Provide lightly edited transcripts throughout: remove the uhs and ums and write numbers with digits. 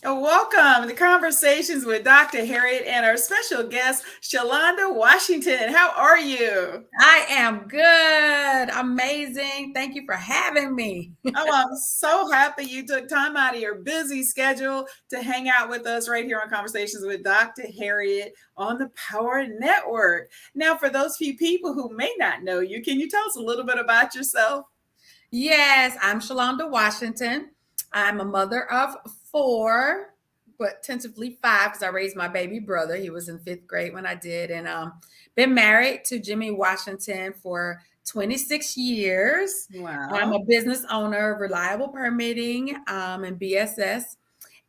Welcome to Conversations with Dr. Harriet and our special guest, Shalonda Washington. How are you? I am good. Amazing. Thank you for having me. Oh, I'm so happy you took time out of your busy schedule to hang out with us right here on Conversations with Dr. Harriet on the Power Network. Now, for those few people who may not know you, can you tell us a little bit about yourself? Yes, I'm Shalonda Washington. I'm a mother of four, but tentatively five because I raised my baby brother. He was in fifth grade when I did, and been married to Jimmy Washington for 26 years. I'm Wow. a business owner of Reliable Permitting and BSS.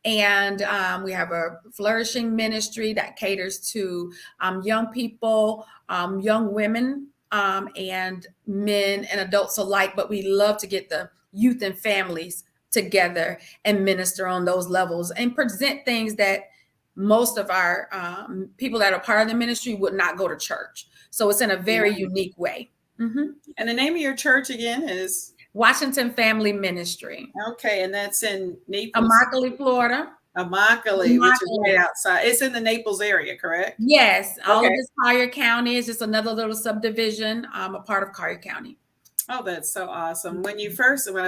And we have a flourishing ministry that caters to young people, young women, and men and adults alike. But we love to get the youth and families together and minister on those levels and present things that most of our people that are part of the ministry would not go to church. So it's in a very unique way. Mhm. And the name of your church again is? Washington Family Ministry, Okay, and that's in Naples. Immokalee, Florida. Immokalee, which is right Immokalee. outside. It's in the Naples area, correct? Yes, all of Okay. this Collier County is just another little subdivision, a part of Collier County. Oh, that's so awesome. When I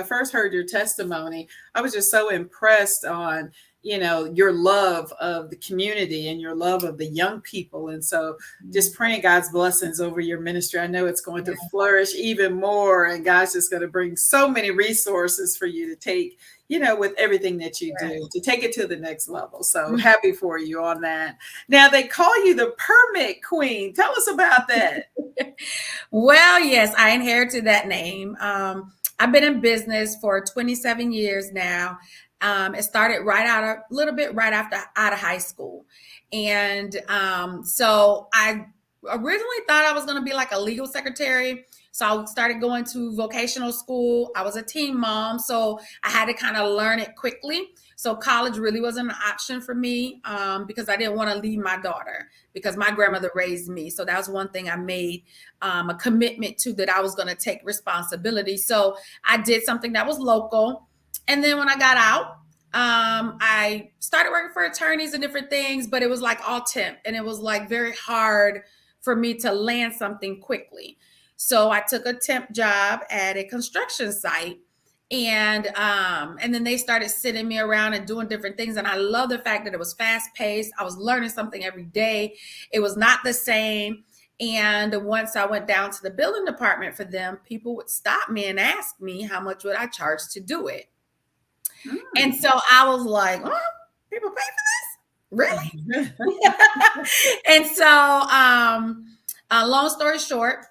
first heard your testimony, I was just so impressed on, your love of the community and your love of the young people. And so just praying God's blessings over your ministry. I know it's going to flourish even more, and God's just going to bring so many resources for you to take, with everything that you do to take it to the next level. So happy for you on that. Now they call you the permit queen. Tell us about that. Well, yes, I inherited that name. I've been in business for 27 years now. It started a little bit right after out of high school. And so I originally thought I was going to be like a legal secretary. So I started going to vocational school. I was a teen mom, so I had to kind of learn it quickly. So college really wasn't an option for me because I didn't want to leave my daughter because my grandmother raised me. So that was one thing I made a commitment to, that I was going to take responsibility. So I did something that was local. And then when I got out, I started working for attorneys and different things, but it was like all temp, and it was like very hard for me to land something quickly. So I took a temp job at a construction site, and then they started sitting me around and doing different things. And I love the fact that it was fast paced. I was learning something every day. It was not the same. And once I went down to the building department for them, people would stop me and ask me how much would I charge to do it. And Mm. so I was like, oh, people pay for this? Really? And so, long story short,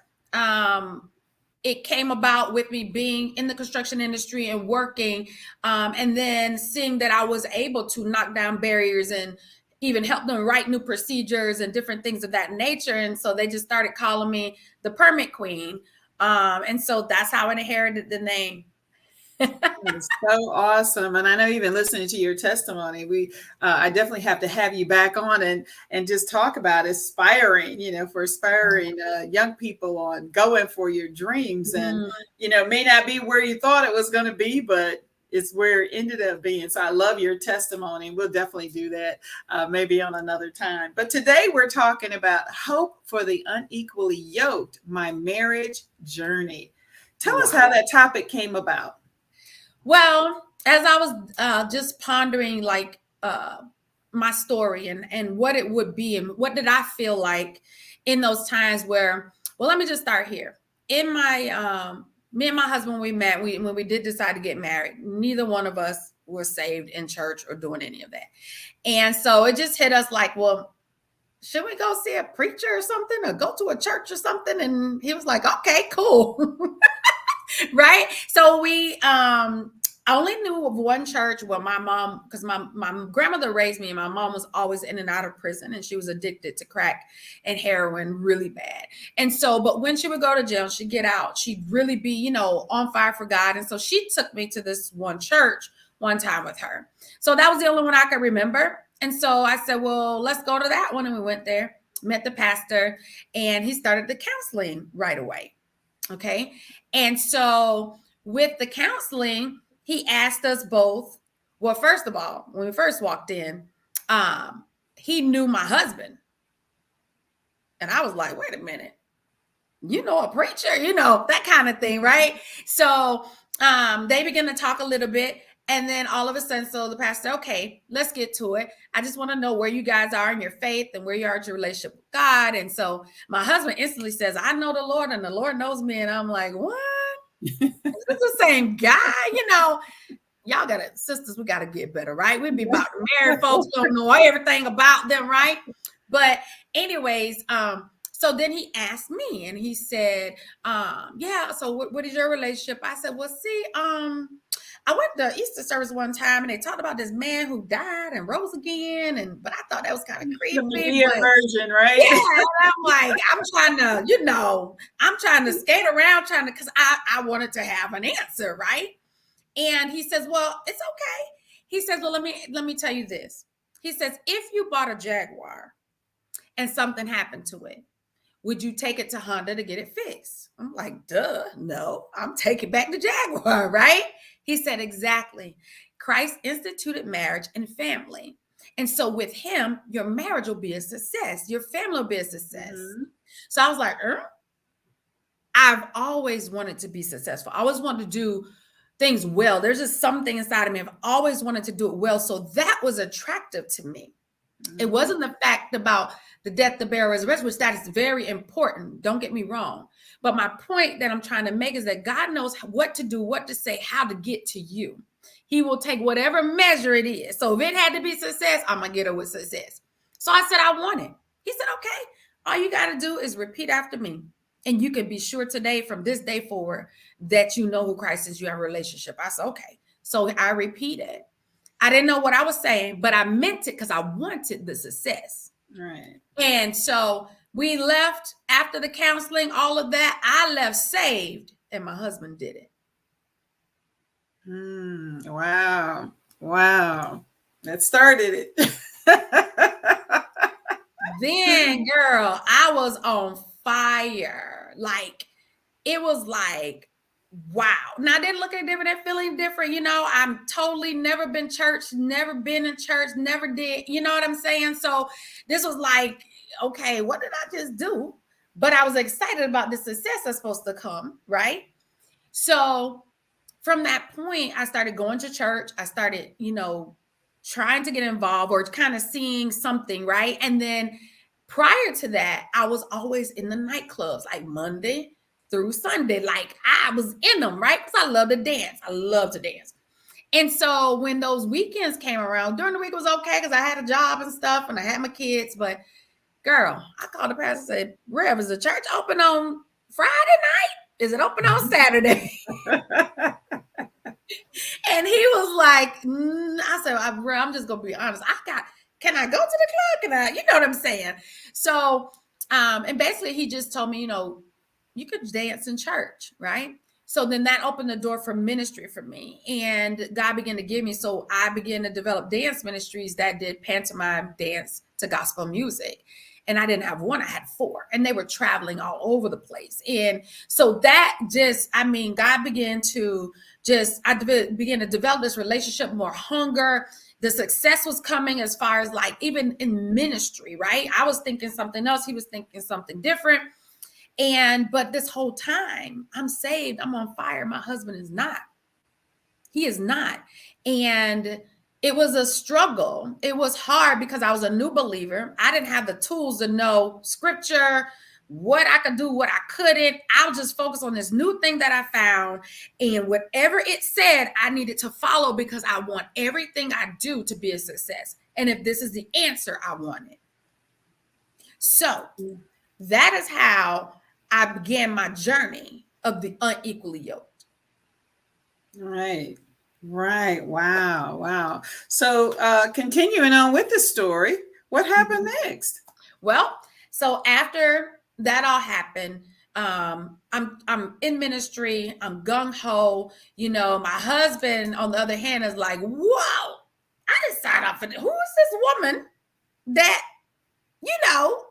it came about with me being in the construction industry and working, and then seeing that I was able to knock down barriers and even help them write new procedures and different things of that nature. And so they just started calling me the permit queen. And so that's how I inherited the name. It's so awesome, and I know even listening to your testimony, I definitely have to have you back on and just talk about aspiring, for aspiring young people on going for your dreams, and Mm. may not be where you thought it was going to be, but it's where it ended up being. So I love your testimony. We'll definitely do that maybe on another time. But today we're talking about hope for the unequally yoked, my marriage journey. Tell us how that topic came about. Well, as I was just pondering, like my story and what it would be, and what did I feel like in those times where, well, let me just start here. In my me and my husband, when we met, when we did decide to get married, neither one of us were saved in church or doing any of that. And so it just hit us like, well, should we go see a preacher or something, or go to a church or something? And he was like, okay, cool. Right. So I only knew of one church where my mom, because my grandmother raised me, and my mom was always in and out of prison, and she was addicted to crack and heroin really bad. And so, but when she would go to jail, she'd get out, she'd really be, on fire for God. And so she took me to this one church one time with her. So that was the only one I could remember. And so I said, well, let's go to that one. And we went there, met the pastor, and he started the counseling right away. Okay. And so with the counseling, he asked us both Well, first of all, when we first walked in, he knew my husband. And I was like, wait a minute, a preacher, that kind of thing, right? So they began to talk a little bit. And then all of a sudden, so the pastor, okay, let's get to it. I just want to know where you guys are in your faith and where you are in your relationship with God. And so my husband instantly says, I know the Lord and the Lord knows me. And I'm like, what? It's the same guy, Y'all sisters, we got to get better, right? We'd be about married folks, don't know everything about them, right? But anyways, so then he asked me and he said, yeah, so what is your relationship? I said, well, see, I went to Easter service one time and they talked about this man who died and rose again. But I thought that was kind of creepy. The version, right? Yeah. I'm like, I'm trying to skate around, because I wanted to have an answer, right? And he says, well, it's okay. He says, well, let me tell you this. He says, if you bought a Jaguar and something happened to it, would you take it to Honda to get it fixed? I'm like, duh, no, I'm taking back the Jaguar, right? He said, exactly. Christ instituted marriage and family. And so with him, your marriage will be a success. Your family will be a success. Mm-hmm. So I was like, I've always wanted to be successful. I always wanted to do things well. There's just something inside of me. I've always wanted to do it well. So that was attractive to me. Mm-hmm. It wasn't the fact about the death, the burial, resurrection, which that is very important. Don't get me wrong. But my point that I'm trying to make is that God knows what to do, what to say, how to get to you. He will take whatever measure it is. So if it had to be success, I'm going to get it with success. So I said, I want it. He said, okay, all you got to do is repeat after me. And you can be sure today, from this day forward, that you know who Christ is. You have a relationship. I said, okay. So I repeated. I didn't know what I was saying, but I meant it because I wanted the success. Right. And so we left after the counseling, all of that. I left saved, and my husband did it. Wow. Wow. That started it. Then, girl, I was on fire. Like, it was like, wow. Now, I didn't look at it different and feeling different. I'm totally never been church, never been in church, never did. You know what I'm saying? So this was like, okay, what did I just do? But I was excited about the success that's supposed to come, right? So from that point, I started going to church. I started, trying to get involved or kind of seeing something, right? And then prior to that, I was always in the nightclubs, like Monday through Sunday. Like, I was in them, right? Because I love to dance. I love to dance. And so when those weekends came around, during the week it was okay because I had a job and stuff and I had my kids. But girl, I called the pastor and said, Rev, is the church open on Friday night? Is it open on Saturday? And he was like, I said, I'm just going to be honest. Can I go to the club? Can I, you know what I'm saying? So, and basically he just told me, you could dance in church, right? So then that opened the door for ministry for me. And God began to give me, so I began to develop dance ministries that did pantomime dance to gospel music. And I didn't have one, I had 4. And they were traveling all over the place. And so that God began to I began to develop this relationship, more hunger. The success was coming as far as like even in ministry, right? I was thinking something else. He was thinking something different. But this whole time I'm saved, I'm on fire. My husband is not. He is not. And it was a struggle. It was hard because I was a new believer. I didn't have the tools to know scripture, what I could do, what I couldn't. I was just focused on this new thing that I found. And whatever it said, I needed to follow because I want everything I do to be a success. And if this is the answer, I want it. So that is how I began my journey of the unequally yoked. Right. Wow. So continuing on with the story, what happened next? Well, so after that all happened, I'm in ministry, I'm gung-ho. My husband, on the other hand, is like, whoa, I didn't sign up for this. Who is this woman that you know,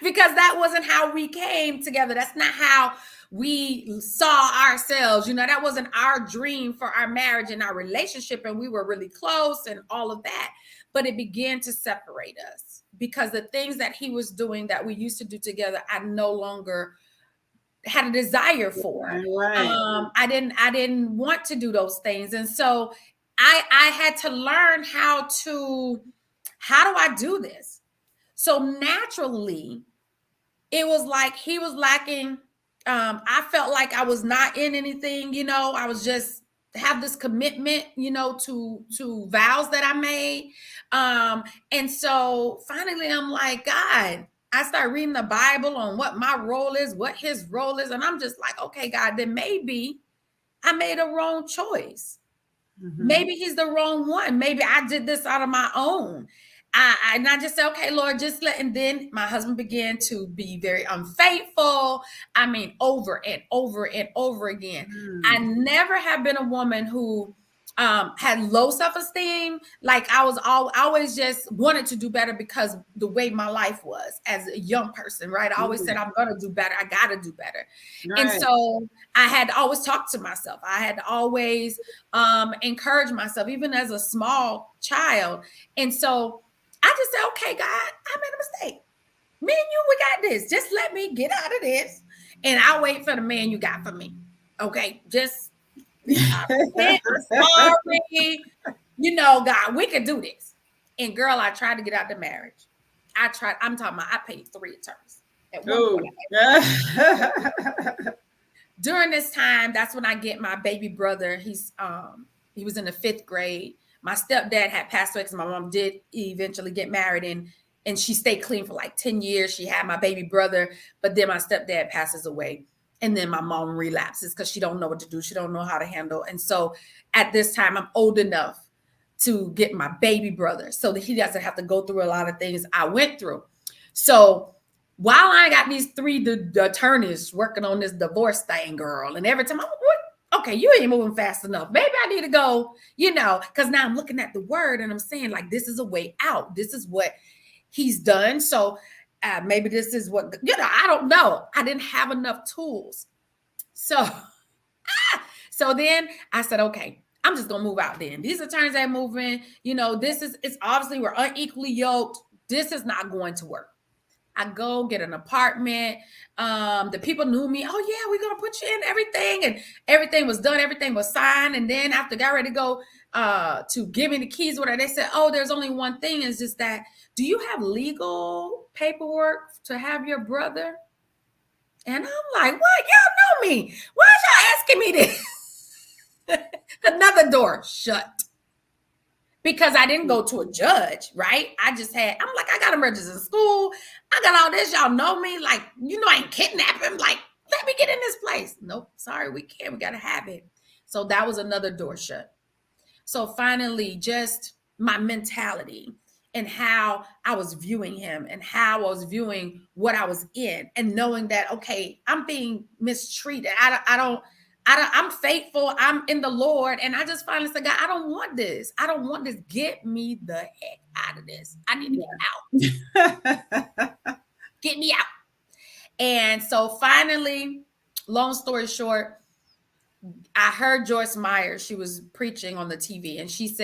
because that wasn't how we came together. That's not how we saw ourselves. You know, that wasn't our dream for our marriage and our relationship. And we were really close and all of that. But it began to separate us because the things that he was doing that we used to do together, I no longer had a desire for. Right. I didn't want to do those things. And so I had to learn how do I do this? So naturally, it was like he was lacking. I felt like I was not in anything, you know, I was just have this commitment, you know, to vows that I made. And so finally I'm like, God, I start reading the Bible on what my role is, what his role is. And I'm just like, okay, God, then maybe I made a wrong choice. Maybe he's the wrong one. Maybe I did this out of my own. And I just said, okay, Lord, just let. And then my husband began to be very unfaithful. I mean, over and over and over again. I never have been a woman who had low self-esteem. Like I always just wanted to do better because the way my life was as a young person, right? I always said, I'm going to do better. I got to do better. Right. And so I had to always talk to myself. I had to always encourage myself, even as a small child. And so I just said, okay, God, I made a mistake. Me and you, we got this. Just let me get out of this. And I'll wait for the man you got for me. Okay, just I'm sorry. You know, God, we could do this. And girl, I tried to get out the marriage. I'm talking about I paid 3 attorneys. At one point, during this time, that's when I get my baby brother. He was in the 5th grade. My stepdad had passed away because my mom did eventually get married, and she stayed clean for like 10 years. She had my baby brother, but then my stepdad passes away. And then my mom relapses because she don't know what to do. She don't know how to handle. And so at this time, I'm old enough to get my baby brother so that he doesn't have to go through a lot of things I went through. So while I got these 3 attorneys working on this divorce thing, girl, and every time I'm what? Okay, you ain't moving fast enough. Maybe I need to go, you know, because now I'm looking at the word and I'm saying like, this is a way out. This is what he's done. So maybe this is what, you know, I don't know. I didn't have enough tools. So then I said, okay, I'm just going to move out then. These attorneys ain't moving. You know, it's obviously we're unequally yoked. This is not going to work. I go get an apartment. The people knew me. Oh yeah, we're going to put you in everything. And everything was done. Everything was signed. And then after I got ready to go to give me the keys, whatever, they said, oh, there's only one thing. It's just that, do you have legal paperwork to have your brother? And I'm like, what? Y'all know me. Why is y'all asking me this? Another door shut. Because I didn't go to a judge, right? I'm like, I got him registered in school. I got all this. Y'all know me. Like, you know, I ain't kidnap him. Like, let me get in this place. Nope, sorry, we can't. We got to have it. So that was another door shut. So finally, just my mentality and how I was viewing him and how I was viewing what I was in and knowing that, okay, I'm being mistreated. I'm faithful. I'm in the Lord. And I just finally said, God, I don't want this. I don't want this. Get me the heck out of this. I need to get out. Get me out. And so finally, long story short, I heard Joyce Meyer. She was preaching on the TV and she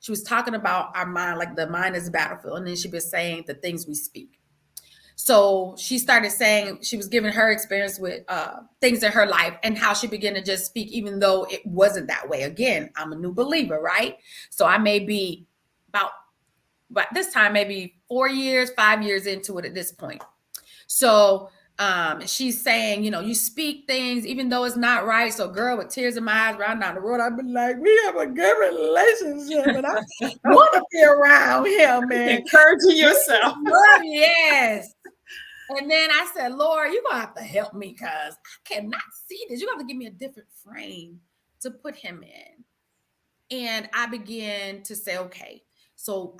was talking about our mind, like the mind is a battlefield. And then she was saying the things we speak. So she started saying she was giving her experience with things in her life and how she began to just speak, even though it wasn't that way. Again, I'm a new believer, right? So I may be about this time, maybe 4 years, 5 years into it at this point. So she's saying, you know, you speak things even though it's not right. So girl, with tears in my eyes running down the road, I've been like, we have a good relationship and I want to be around him, man. Encouraging yourself. Yes. And then I said, Lord, you're going to have to help me because I cannot see this. You're going to have to give me a different frame to put him in. And I began to say, okay. So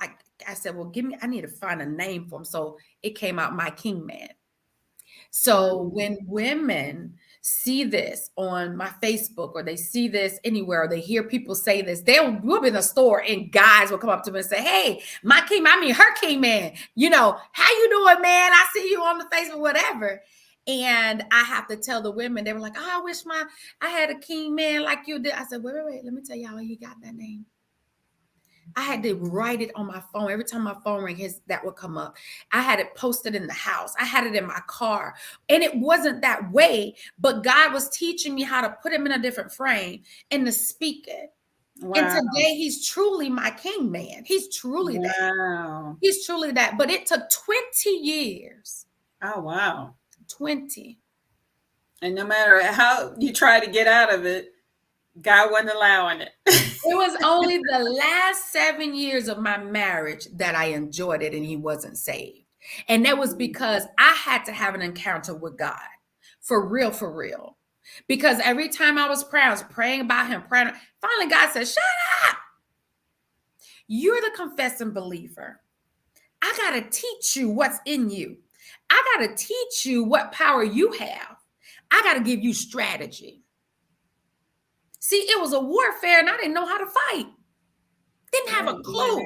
I said, well, I need to find a name for him. So it came out My King Man. So when women see this on my Facebook, or they see this anywhere, or they hear people say this, we'll be in the store and guys will come up to me and say, hey, her king man, how you doing, man? I see you on the Facebook, whatever. And I have to tell the women, they were like, oh, I wish I had a king man like you did. I said, wait, let me tell you how you got that name. I had to write it on my phone. Every time my phone rang, that would come up. I had it posted in the house. I had it in my car. And it wasn't that way, but God was teaching me how to put him in a different frame and to speak it. Wow. And today he's truly my king man. He's truly that. He's truly that. But it took 20 years. Oh, wow. 20. And no matter how you try to get out of it, God wasn't allowing it. It was only the last 7 years of my marriage that I enjoyed it and he wasn't saved. And that was because I had to have an encounter with God. For real, for real. Because every time I was praying about him, finally God said, shut up. You're the confessing believer. I got to teach you what's in you. I got to teach you what power you have. I got to give you strategy. See, it was a warfare and I didn't know how to fight. Didn't have a clue.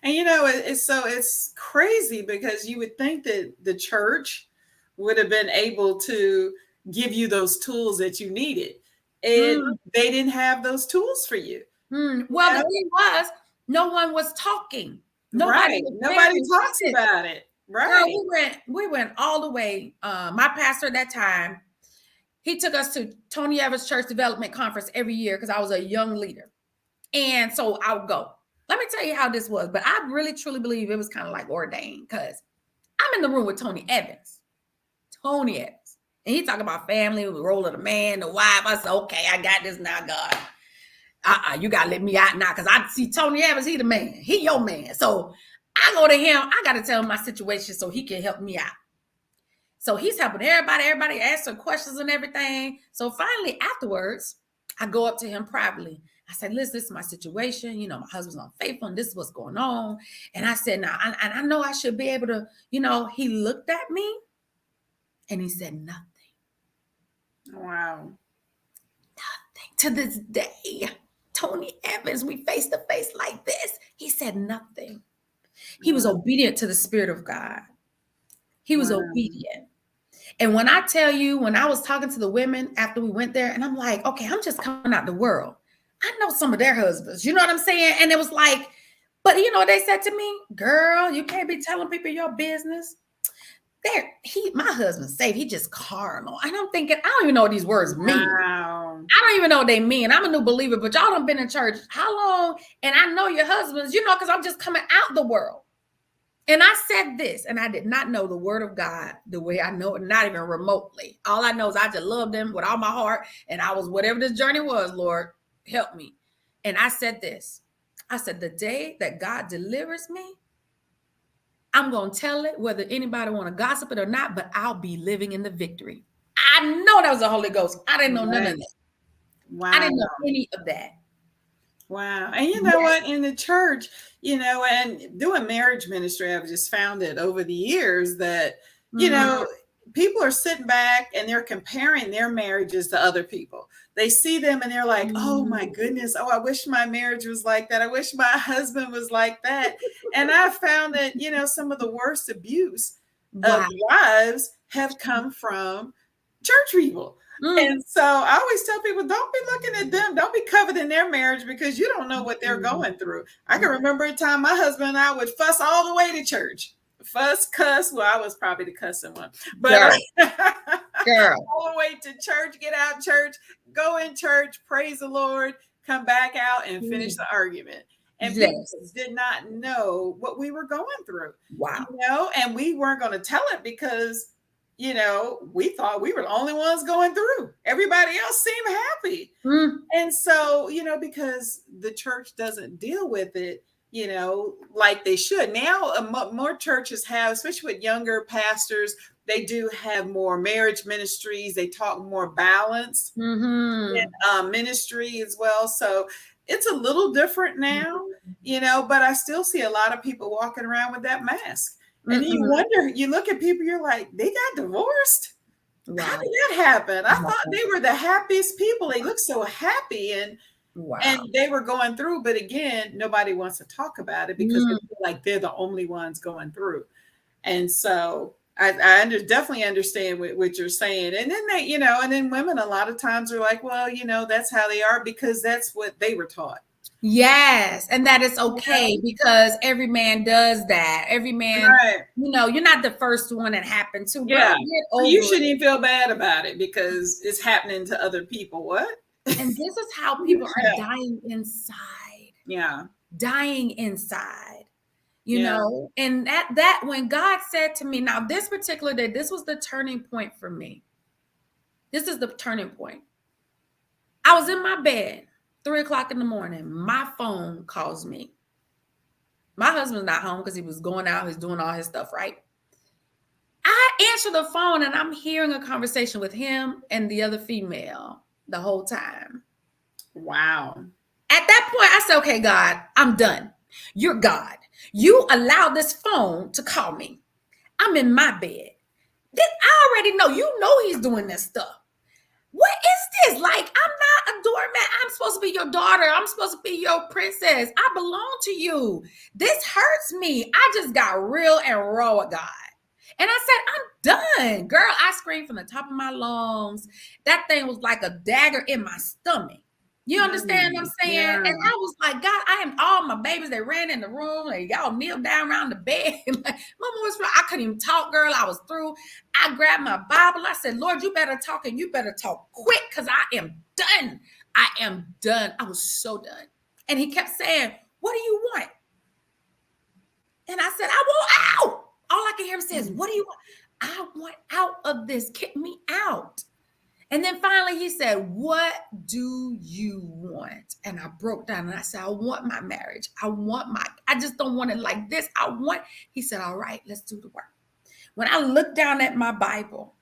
And it's crazy because you would think that the church would have been able to give you those tools that you needed. And they didn't have those tools for you. Well, the thing was, no one was talking. Nobody talks about it. Right. Girl, we went all the way. My pastor at that time, he took us to Tony Evans Church Development Conference every year because I was a young leader. And so I would go. Let me tell you how this was. But I really, truly believe it was kind of like ordained because I'm in the room with Tony Evans. And he talking about family, the role of the man, the wife. I said, okay, I got this now, God. You got to let me out now because I see Tony Evans, he the man. He your man. So I go to him. I got to tell him my situation so he can help me out. So he's helping everybody answer questions and everything. So finally, afterwards, I go up to him privately. I said, listen, this is my situation. My husband's unfaithful and this is what's going on. And I said, now, I know I should be able to, he looked at me and he said nothing. Wow. Nothing. To this day, Tony Evans, we face to face like this. He said nothing. He was obedient to the Spirit of God. He was obedient. And when I tell you, when I was talking to the women after we went there, and I'm like, okay, I'm just coming out the world. I know some of their husbands, you know what I'm saying? And it was like, but what they said to me? Girl, you can't be telling people your business. My husband's saved. He just carnal. And I'm thinking, I don't even know what these words mean. Wow. I don't even know what they mean. I'm a new believer, but y'all done been in church how long? And I know your husbands, because I'm just coming out the world. And I said this, and I did not know the word of God the way I know it, not even remotely. All I know is I just loved him with all my heart. And I was, whatever this journey was, Lord, help me. And I said this. I said, the day that God delivers me, I'm going to tell it whether anybody want to gossip it or not, but I'll be living in the victory. I know that was the Holy Ghost. I didn't know none of that. Wow. I didn't know any of that. Wow. And you know what? In the church, and doing marriage ministry, I've just found it over the years that, people are sitting back and they're comparing their marriages to other people. They see them and they're like, oh my goodness. Oh, I wish my marriage was like that. I wish my husband was like that. And I found that, some of the worst abuse of wives have come from church people. And so I always tell people, don't be looking at them. Don't be coveting their marriage because you don't know what they're going through. I can remember a time my husband and I would fuss all the way to church. Fuss, cuss. Well, I was probably the cussing one. But Girl. All the way to church, get out of church, go in church, praise the Lord, come back out and finish the argument. And people did not know what we were going through. Wow. And we weren't going to tell it because we thought we were the only ones going through. Everybody else seemed happy. And so, because the church doesn't deal with it, like they should. Now, more churches have, especially with younger pastors, they do have more marriage ministries. They talk more balanced in ministry as well. So it's a little different now, but I still see a lot of people walking around with that mask. And you wonder, you look at people, you're like, they got divorced. How Wow. did that happen? I thought they were the happiest people. They look so happy and Wow. they were going through, but again, nobody wants to talk about it because they Mm. feel like they're the only ones going through. And so definitely understand what you're saying. And then and then women a lot of times are like, well, that's how they are because that's what they were taught. Yes, and that is Yeah. okay because every man does that. Every man, Right. you're not the first one that happened to. Girl, Yeah. get So you over shouldn't it. even feel bad about it because it's happening to other people. What? And this is how people are Yeah. dying inside. Yeah. Dying inside. Yeah. And that when God said to me, now this particular day, this was the turning point for me. This is the turning point. I was in my bed, 3 o'clock in the morning. My phone calls me. My husband's not home because he was going out, he's doing all his stuff, right? I answer the phone and I'm hearing a conversation with him and the other female the whole time. Wow. At that point, I said, okay, God, I'm done. You're God. You allow this phone to call me. I'm in my bed. I already know, he's doing this stuff. What is this? Like, I'm not a doormat. I'm supposed to be your daughter. I'm supposed to be your princess. I belong to you. This hurts me. I just got real and raw with God. And I said, I'm done. Girl, I screamed from the top of my lungs. That thing was like a dagger in my stomach. You understand what I'm saying? Yeah. And I was like, God, I am all my babies. They ran in the room. And y'all kneeled down around the bed. Like, Mama was, I couldn't even talk, girl. I was through. I grabbed my Bible. I said, Lord, you better talk and you better talk quick because I am done. I am done. I was so done. And he kept saying, what do you want? And I said, I want out. All I can hear him say is, what do you want? I want out of this. Kick me out. And then finally he said, what do you want? And I broke down and I said, I want my marriage. I just don't want it like this. He said, all right, let's do the work. When I looked down at my Bible,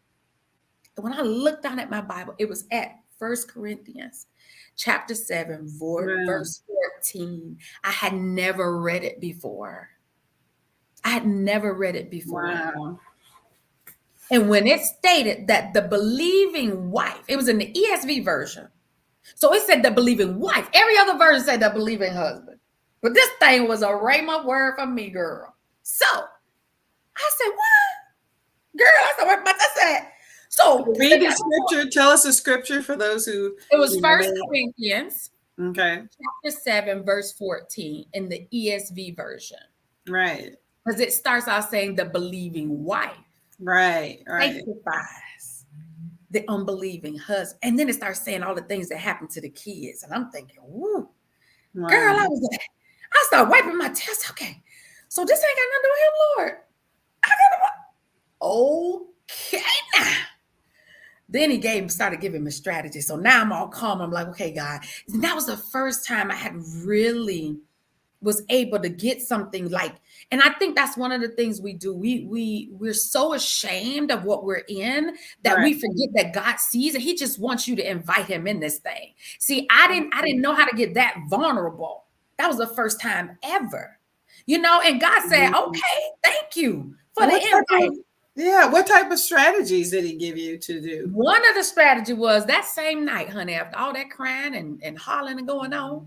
it was at 1 Corinthians chapter 7, verse 14. I had never read it before. Wow. And when it stated that the believing wife, it was in the ESV version. So it said the believing wife. Every other version said the believing husband. But this thing was a rhema word for me, girl. So I said, what? Girl, I said, what? But I said, so read the scripture. Tell us the scripture for those who. It was 1 Corinthians Okay. chapter 7, verse 14 in the ESV version. Right. Because it starts out saying the believing wife. Right. Sanctifies the unbelieving husband. And then it starts saying all the things that happen to the kids. And I'm thinking, woo. Wow. Girl, I started wiping my tears. Okay. So this ain't got nothing to do with him, Lord. Okay now. Then he started giving me strategy. So now I'm all calm. I'm like, okay, God. And that was the first time I had really was able to get something like, and I think that's one of the things we do. We're so ashamed of what we're in that we forget that God sees it. He just wants you to invite him in this thing. See, I didn't know how to get that vulnerable. That was the first time ever, and God said, okay, thank you for the invite. What type of strategies did he give you to do? One of the strategy was that same night, honey, after all that crying and hollering and going on,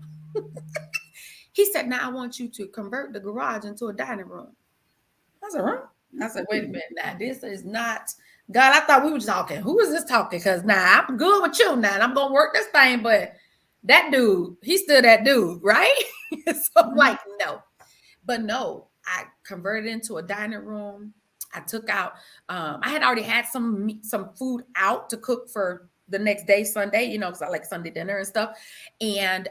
he said, now I want you to convert the garage into a dining room. I said, huh? I said, wait a minute. Now, this is not, God, I thought we were talking. Who is this talking? Because now I'm good with you now. And I'm going to work this thing. But that dude, he's still that dude, right? So I'm like, no. But no, I converted into a dining room. I took out, I had already had some food out to cook for the next day, Sunday, because I like Sunday dinner and stuff. And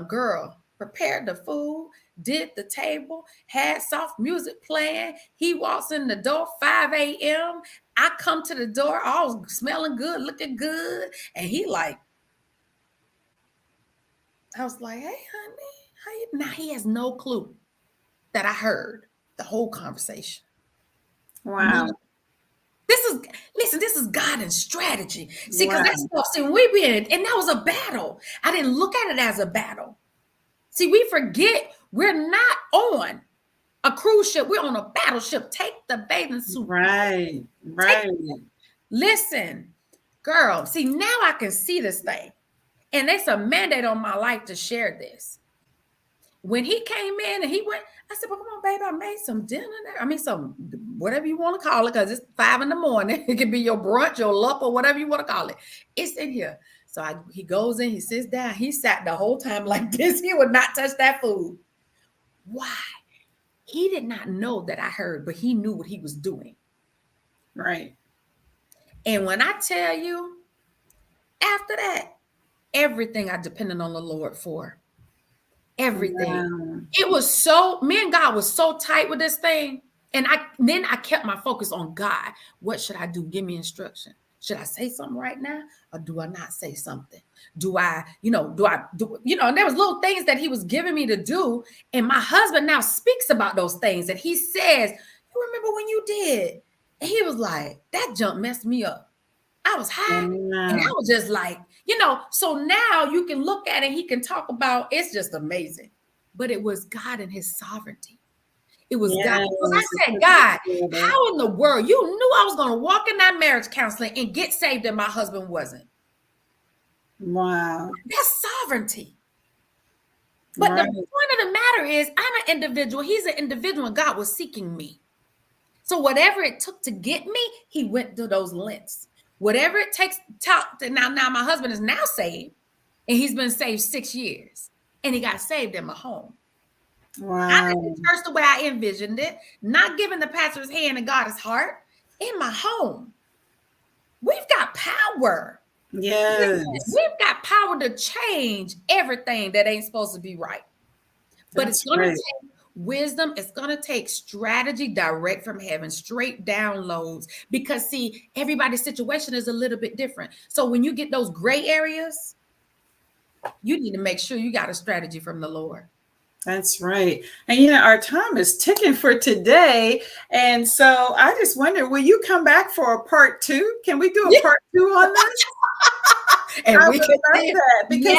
girl, prepared the food, did the table, had soft music playing. He walks in the door 5 a.m. I come to the door, all smelling good, looking good. And he like, I was like, hey, honey, how you? Now he has no clue that I heard the whole conversation. Wow. This is God and strategy. See, because that stuff, see, we be in it, and that was a battle. I didn't look at it as a battle. See, we forget we're not on a cruise ship. We're on a battleship. Take the bathing suit. Right. Listen, Girl, see, now I can see this thing. And it's a mandate on my life to share this. When he came in and he went, I said, well, come on, baby, I made some dinner there. I mean, some, whatever you want to call it, because it's 5 a.m. It can be your brunch, your lunch, or whatever you want to call it. It's in here. So he goes in, he sits down. He sat the whole time like this. He would not touch that food. Why? He did not know that I heard, but he knew what he was doing. Right. And when I tell you, after that, everything I depended on the Lord for. Everything. Wow. It was so, me and God was so tight with this thing. And then I kept my focus on God. What should I do? Give me instruction. Should I say something right now? Or do I not say something? And there was little things that he was giving me to do. And my husband now speaks about those things. And he says, you remember when you did? And he was like, that junk messed me up. I was high. And I was just like, so now you can look at it. He can talk about, it's just amazing. But it was God and his sovereignty. It was God. Because I said, God, how in the world? You knew I was going to walk in that marriage counseling and get saved and my husband wasn't. Wow. That's sovereignty. But the point of the matter is, I'm an individual. He's an individual, and God was seeking me. So whatever it took to get me, he went to those lengths. Whatever it takes to now my husband is now saved, and he's been saved 6 years, and he got saved in my home. Wow. I did the church the way I envisioned it, not giving the pastor's hand and God's heart in my home. We've got power. Yes. We've got power to change everything that ain't supposed to be right. But it's going to take wisdom. It's going to take strategy direct from heaven, straight downloads, because see, everybody's situation is a little bit different. So when you get those gray areas, you need to make sure you got a strategy from the Lord. That's right. And our time is ticking for today. And so I just wonder, will you come back for a part 2? Can we do a part 2 on this? And I we can say that because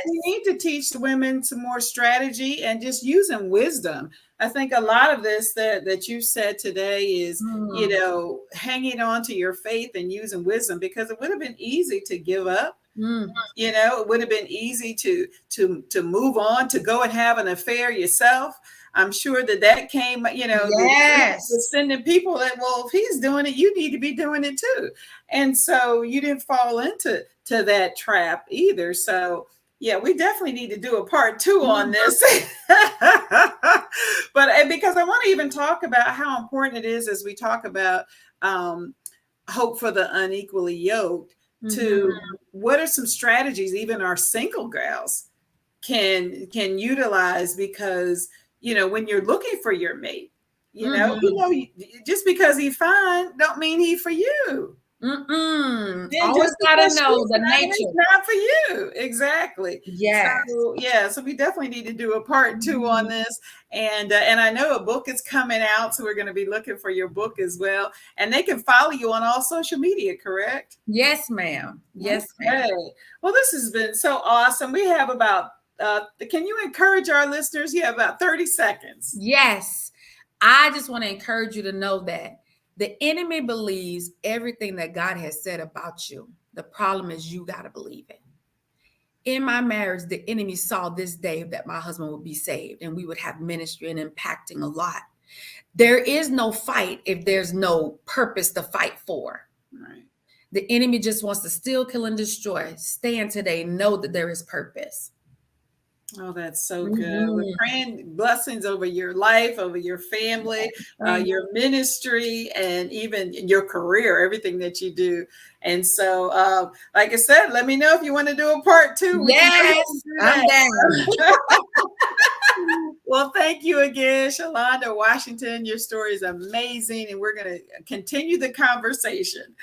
we need to teach the women some more strategy and just using wisdom. I think a lot of this that you said today is, hanging on to your faith and using wisdom, because it would have been easy to give up. It would have been easy to move on, to go and have an affair yourself. I'm sure that came, sending people that, well, if he's doing it, you need to be doing it too. And so you didn't fall into that trap either. So yeah, we definitely need to do a part 2 on this. But because I want to even talk about how important it is, as we talk about hope for the unequally yoked, to what are some strategies even our single gals can utilize, because when you're looking for your mate, just because he's fine don't mean he for you. Always gotta know the nature. It's not for you. Exactly. Yes. So we definitely need to do a part 2 on this. And I know a book is coming out, so we're going to be looking for your book as well. And they can follow you on all social media, correct? Yes, ma'am. Yes, ma'am. Well, this has been so awesome. We have about, can you encourage our listeners? You have about 30 seconds. Yes. I just want to encourage you to know that the enemy believes everything that God has said about you. The problem is you got to believe it. In my marriage, the enemy saw this day that my husband would be saved and we would have ministry and impacting a lot. There is no fight if there's no purpose to fight for. Right. The enemy just wants to steal, kill, and destroy. Stand today. Know that there is purpose. Oh, that's so good. We're praying blessings over your life, over your family, your ministry, and even your career, everything that you do. And so, like I said, let me know if you want to do a part 2. Yes, I'm down. Well, thank you again, Shalonda Washington. Your story is amazing, and we're going to continue the conversation.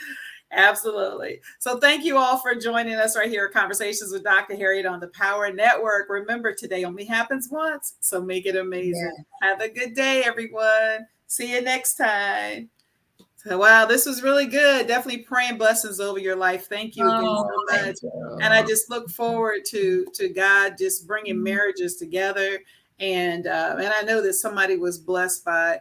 Absolutely. So thank you all for joining us right here at Conversations with Dr. Harriet on the Power Network. Remember, today only happens once, so make it amazing. Yeah. Have a good day, everyone. See you next time. So, wow, this was really good. Definitely praying blessings over your life. Thank you again so much. And I just look forward to God just bringing marriages together And I know that somebody was blessed by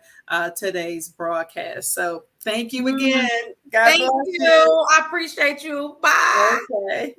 today's broadcast. So thank you again. God Thank bless you. you. I appreciate you. Bye. Okay.